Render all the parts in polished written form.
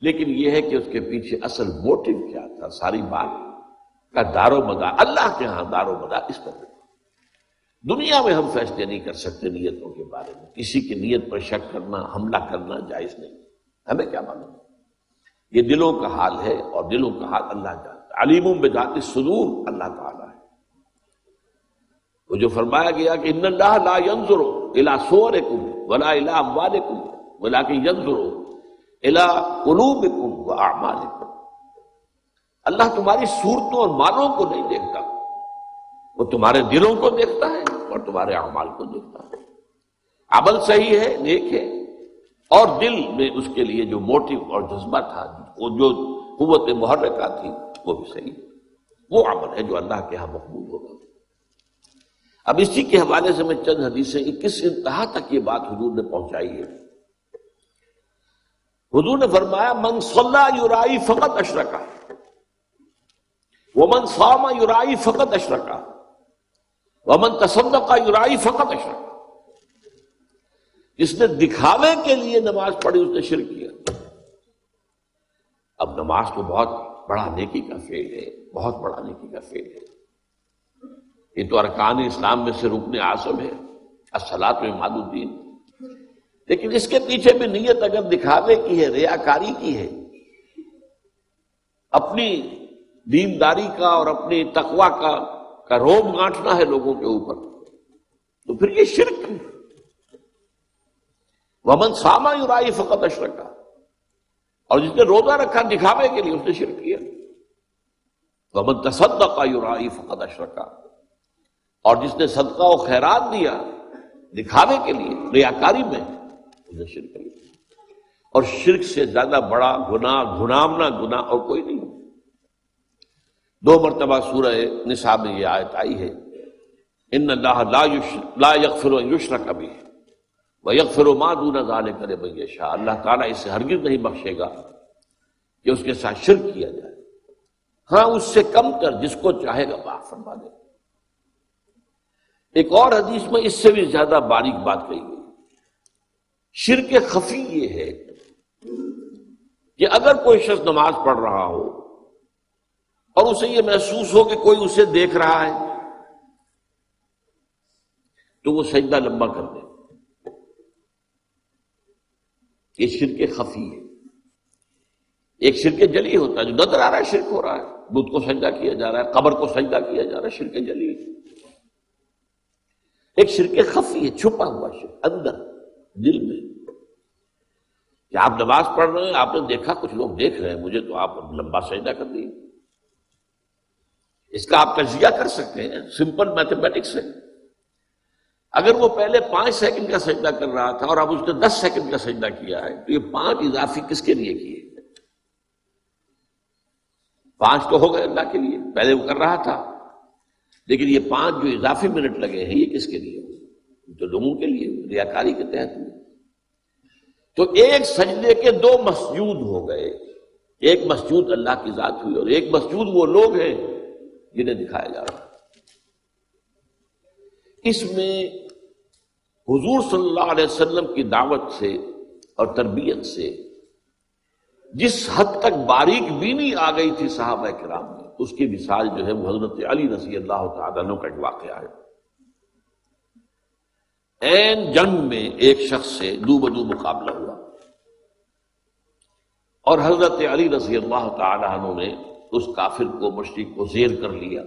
لیکن یہ ہے کہ اس کے پیچھے اصل موٹو کیا تھا، ساری بات کا دار و مدار اللہ کے ہاں دار و مدار اس پر ہے۔ دنیا میں ہم فیصلے نہیں کر سکتے نیتوں کے بارے میں، کسی کی نیت پر شک کرنا، حملہ کرنا جائز نہیں، ہمیں کیا معلوم؟ یہ دلوں کا حال ہے، اور دلوں کا حال اللہ جانتا ہے۔ علیم بذات الصدور اللہ تعالیٰ ہے۔ وہ جو فرمایا گیا کہ ان اللہ لا ينظر الى صورکم ولا الى اموالکم ولکن ينظر الى قلوبکم واعمالکم، اللہ تمہاری صورتوں اور مالوں کو نہیں دیکھتا، وہ تمہارے دلوں کو دیکھتا ہے اور تمہارے اعمال کو دیکھتا ہے۔ عمل صحیح ہے، نیک ہے، اور دل میں اس کے لیے جو موٹیو اور جذبہ تھا، وہ جو قوت محرکہ تھی، وہ بھی صحیح، وہ عمل ہے جو اللہ کے ہاں مقبول ہوگا۔ اب اسی کے حوالے سے میں چند حدیثیں، کس انتہا تک یہ بات حضور نے پہنچائی ہے۔ حضور نے فرمایا من صلی یرائی فقط اشرکا ومن صام یرائی فقط اشرکا ومن تصدق یرائی فقط اشرکا، جس نے دکھاوے کے لیے نماز پڑھی اس نے شرک کیا۔ اب نماز تو بہت بڑا نیکی کا فعل ہے، بہت بڑا نیکی کا فعل ہے، یہ تو ارکان اسلام میں سے رکن اعظم ہے، الصلاۃ عماد الدین، لیکن اس کے پیچھے بھی نیت اگر دکھاوے کی ہے، ریاکاری کی ہے، اپنی دینداری کا اور اپنی تقوی کا روب گانٹنا ہے لوگوں کے اوپر، تو پھر یہ شرک ہے۔ ومن صام یرائی فقط اشرکا، اور جس نے روزہ رکھا دکھاوے کے لیے اس نے شرک کیا۔ ومن تصدق یرائی فقط اشرکا، اور جس نے صدقہ و خیرات دیا دکھاوے کے لیے ریاکاری میں، اس نے شرک کیا۔ اور شرک سے زیادہ بڑا گناہ، گھنامنا گناہ اور کوئی نہیں۔ 2 مرتبہ سورہ نساء میں یہ آیت آئی ہے، ان اللہ لا یغفر ان یشرک بہ ویغفر ما دون ذلک لمن یشاء، اللہ تعالیٰ اسے ہرگز نہیں بخشے گا کہ اس کے ساتھ شرک کیا جائے، ہاں اس سے کم تر جس کو چاہے گا معاف فرما دے۔ ایک اور حدیث میں اس سے بھی زیادہ باریک بات کہی گئی۔ شرک خفی یہ ہے کہ اگر کوئی شخص نماز پڑھ رہا ہو اور اسے یہ محسوس ہو کہ کوئی اسے دیکھ رہا ہے تو وہ سجدہ لمبا کر دے، یہ شرک خفی ہے۔ ایک شرک جلی ہوتا ہے جو نظر آ رہا ہے شرک ہو رہا ہے، بت کو سجدہ کیا جا رہا ہے، قبر کو سجدہ کیا جا رہا ہے، شرک جلی۔ ایک شرک خفی ہے، چھپا ہوا شرک اندر دل میں، کہ آپ نماز پڑھ رہے ہیں، آپ نے دیکھا کچھ لوگ دیکھ رہے ہیں مجھے، تو آپ لمبا سجدہ کر دیے۔ اس کا آپ تجزیہ کر سکتے ہیں، سمپل میتھمیٹکس ہے۔ اگر وہ پہلے 5 سیکنڈ کا سجدہ کر رہا تھا اور اب اس نے 10 سیکنڈ کا سجدہ کیا ہے، تو یہ 5 اضافی کس کے لیے کیے؟ 5 تو ہو گئے اللہ کے لیے، پہلے وہ کر رہا تھا، لیکن یہ 5 جو اضافی منٹ لگے ہیں یہ کس کے لیے؟ تو لوگوں کے لیے، ریاکاری کے تحت۔ تو ایک سجدے کے 2 مسجود ہو گئے، ایک مسجود اللہ کی ذات ہوئی اور ایک مسجود وہ لوگ ہیں جنہیں دکھایا جا رہا ہے۔ اس میں حضور صلی اللہ علیہ وسلم کی دعوت سے اور تربیت سے جس حد تک باریک بینی آ گئی تھی صحابہ کرام میں، اس کی مثال جو ہے وہ حضرت علی رضی اللہ تعالیٰ عنہ کا ایک واقعہ ہے۔ عین جنگ میں ایک شخص سے دو بدو مقابلہ ہوا اور حضرت علی رضی اللہ تعالیٰ عنہ نے اس کافر کو، مشرک کو زیر کر لیا،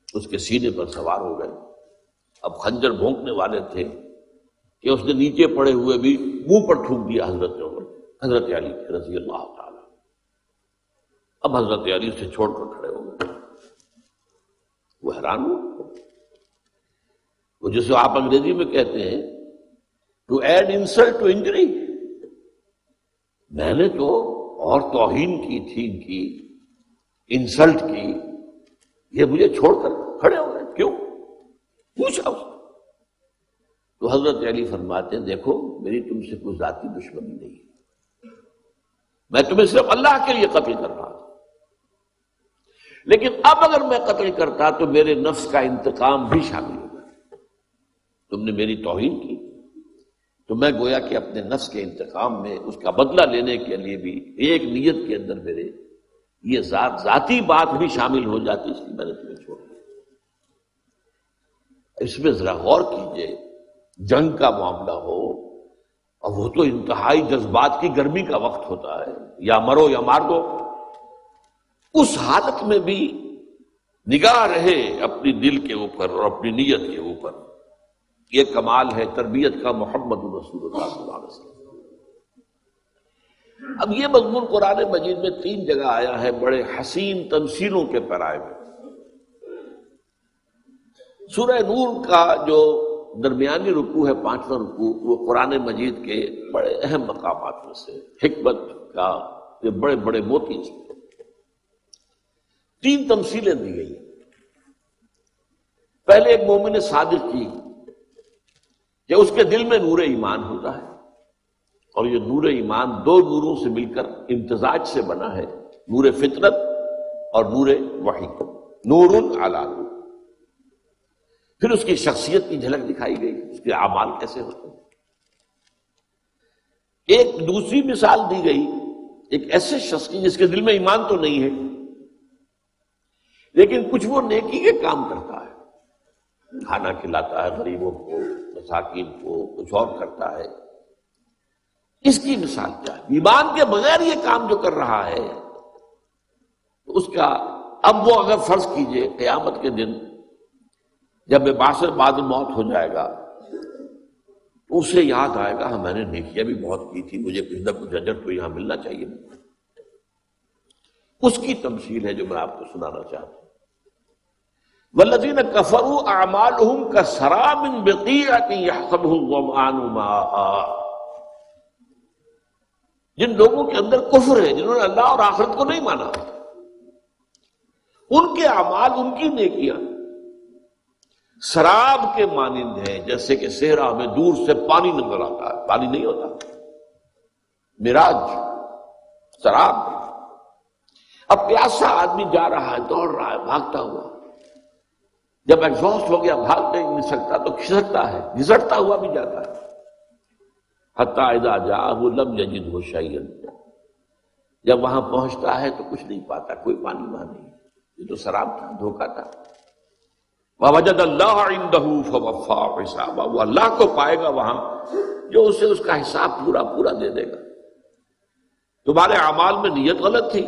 اس کے سینے پر سوار ہو گئے۔ اب خنجر بھونکنے والے تھے کہ اس نے نیچے پڑے ہوئے بھی منہ پر تھوک دیا حضرت علی رضی اللہ تعالیٰ۔ اب حضرت علی سے چھوڑ کر کھڑے ہو گئے، وہ حیران ہوئے۔ وہ جسے آپ انگریزی میں کہتے ہیں to add insult to injury, میں نے تو اور توہین کی تھی، ان کی انسلٹ کی، یہ مجھے چھوڑ کر کھڑے ہو گئے، کیوں؟ پوچھا اس نے۔ تو حضرت علی فرماتے ہیں دیکھو میری تم سے کوئی ذاتی دشمنی نہیں ہے، میں تمہیں صرف اللہ کے لیے قتل کر رہا تھا، لیکن اب اگر میں قتل کرتا تو میرے نفس کا انتقام بھی شامل ہوگا۔ تم نے میری توہین کی، تو میں گویا کہ اپنے نفس کے انتقام میں اس کا بدلہ لینے کے لیے بھی ایک نیت کے اندر میرے یہ ذاتی بات بھی شامل ہو جاتی، اس لیے میں نے تمہیں چھوڑ دیا۔ اس میں ذرا غور کیجئے، جنگ کا معاملہ ہو اور وہ تو انتہائی جذبات کی گرمی کا وقت ہوتا ہے، یا مرو یا مار دو، اس حالت میں بھی نگاہ رہے اپنی دل کے اوپر اور اپنی نیت کے اوپر، یہ کمال ہے تربیت کا محمد رسول اللہ صلی اللہ علیہ وسلم۔ اب یہ مضمون قرآن مجید میں 3 جگہ آیا ہے بڑے حسین تمثیلوں کے پیرائے میں۔ سورہ نور کا جو درمیانی رکوع ہے 5واں رکوع، وہ قرآن مجید کے بڑے اہم مقامات میں سے، حکمت کا یہ بڑے بڑے موتی ہیں۔ 3 تمثیلیں دی گئی۔ پہلے ایک مومن صادق کی کہ اس کے دل میں نور ایمان ہوتا ہے، اور یہ نور ایمان 2 نوروں سے مل کر امتزاج سے بنا ہے، نور فطرت اور نور وحی، نور علی نور۔ پھر اس کی شخصیت کی جھلک دکھائی گئی، اس کے اعمال کیسے ہوتے ہیں۔ ایک دوسری مثال دی گئی ایک ایسے شخص کی جس کے دل میں ایمان تو نہیں ہے، لیکن کچھ وہ نیکی کے کام کرتا ہے، کھانا کھلاتا ہے غریبوں کو، مساکین کو، کچھ اور کرتا ہے۔ اس کی مثال کیا ہے؟ ایمان کے بغیر یہ کام جو کر رہا ہے، اس کا اب وہ اگر فرض کیجئے قیامت کے دن جب بعث بعد موت ہو جائے گا تو اسے یاد آئے گا، میں نے نیکیاں بھی بہت کی تھی، مجھے کچھ نہ کچھ اجر تو یہاں ملنا چاہیے۔ اس کی تمثیل ہے جو میں آپ کو سنانا چاہتا ہوں۔ والذین کفروا اعمالهم کسراب بقیعۃ یحسبہ الظمآن ماء۔ جن لوگوں کے اندر کفر ہے، جنہوں نے اللہ اور آخرت کو نہیں مانا، ان کے اعمال، ان کی نیکیاں سراب کے مانند ہیں، جیسے کہ صحرا میں دور سے پانی نظر آتا ہے، پانی نہیں ہوتا، مراج، سراب۔ اب پیاسا آدمی جا رہا ہے، دوڑ رہا ہے، بھاگتا ہوا، جب ایگزاسٹ ہو گیا، بھاگ نہیں سکتا تو کھسکتا ہے، گھسٹتا ہوا بھی جاتا ہے، حتی اذا جاءہ لم یجدہ شیئا۔ جب وہاں پہنچتا ہے تو کچھ نہیں پاتا، کوئی پانی وہاں نہیں، یہ تو سراب تھا، دھوکہ تھا۔ وَوَجَدَ اللَّهَ عِندَهُ فَوَفَّاهُ حِسَابَهُ، وہ اللہ کو پائے گا وہاں جو اسے اس کا حساب پورا دے دے گا۔ تمہارے اعمال میں نیت غلط تھی،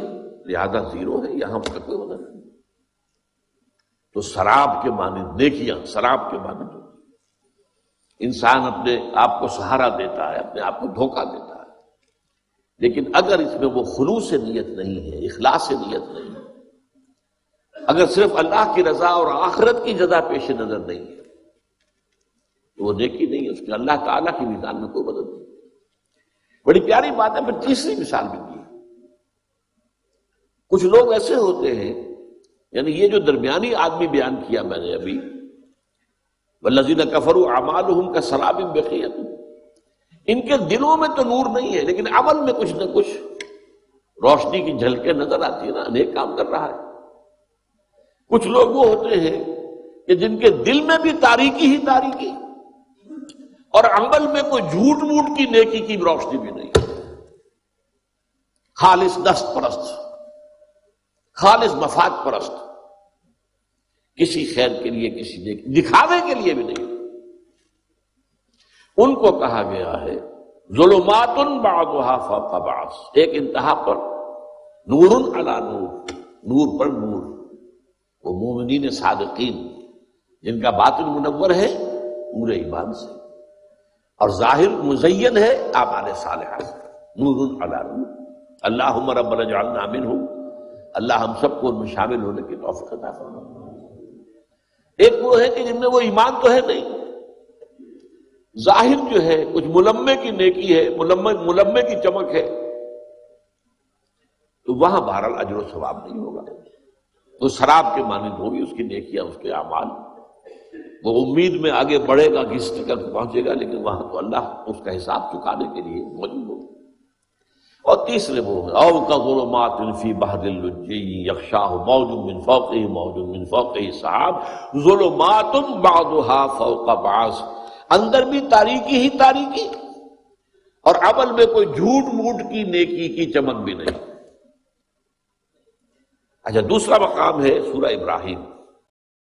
لہذا زیرو ہے، یہاں پر کوئی مدد نہیں۔ تو سراب کے مانند نیکیاں سراب کے مانند ہوتی ہیں۔ انسان اپنے آپ کو سہارا دیتا ہے، اپنے آپ کو دھوکہ دیتا ہے، لیکن اگر اس میں وہ خلوص نیت نہیں ہے، اخلاص نیت نہیں ہے، اگر صرف اللہ کی رضا اور آخرت کی جزا پیش نظر نہیں ہے تو وہ نیکی نہیں ہے، اس کے اللہ تعالیٰ کی میزان میں کوئی مدد نہیں۔ بڑی پیاری بات ہے۔ پھر تیسری مثال بھی دی، کچھ لوگ ایسے ہوتے ہیں، یعنی یہ جو درمیانی آدمی بیان کیا میں نے ابھی، والذین کفروا اعمالهم کسراب بقیعۃ، ان کے دلوں میں تو نور نہیں ہے لیکن عمل میں کچھ نہ کچھ روشنی کی جھلکیں نظر آتی ہے نا، نیک کام کر رہا ہے۔ کچھ لوگ وہ ہوتے ہیں کہ جن کے دل میں بھی تاریکی ہی تاریکی، اور عمل میں کوئی جھوٹ موٹ کی نیکی کی روشنی بھی نہیں، خالص دست پرست، خالص مفاد پرست، کسی خیر کے لیے، کسی نیکی دکھاوے کے لیے بھی نہیں۔ ان کو کہا گیا ہے ظلمات بعضها فوق بعض، ایک انتہا پر نور علی نور، نور پر نور۔ وہ مومنین صادقین جن کا باطن منور ہے نور ایمان سے، اور ظاہر مزین ہے اعمال صالحہ سے، نور علی نور۔ اللہم ربنا اجعلنا منہم، اللہ ہم سب کو ان میں شامل ہونے کی توفیق عطا فرما۔ ایک وہ ہے کہ جن میں وہ ایمان تو ہے نہیں، ظاہر جو ہے کچھ ملمے کی نیکی ہے، ملمے کی چمک ہے، تو وہاں بہرحال اجر و ثواب نہیں ہوگا، تو شراب کے مانند ہوگی اس کی نیکیاں، اس کے اعمال۔ وہ امید میں آگے بڑھے گا، گھسٹ کر پہنچے گا، لیکن وہاں تو اللہ اس کا حساب چکانے کے لیے موجود ہوگا۔ اور تیسرے وہ او کظلمات فی بحر اللجی یغشاہ موج من فوقہ موج من فوقہ سحاب ظلمات بعضها فوق بعض، اندر بھی تاریکی ہی تاریکی اور عمل میں کوئی جھوٹ موٹ کی نیکی کی چمک بھی نہیں۔ اچھا، دوسرا مقام ہے سورہ ابراہیم۔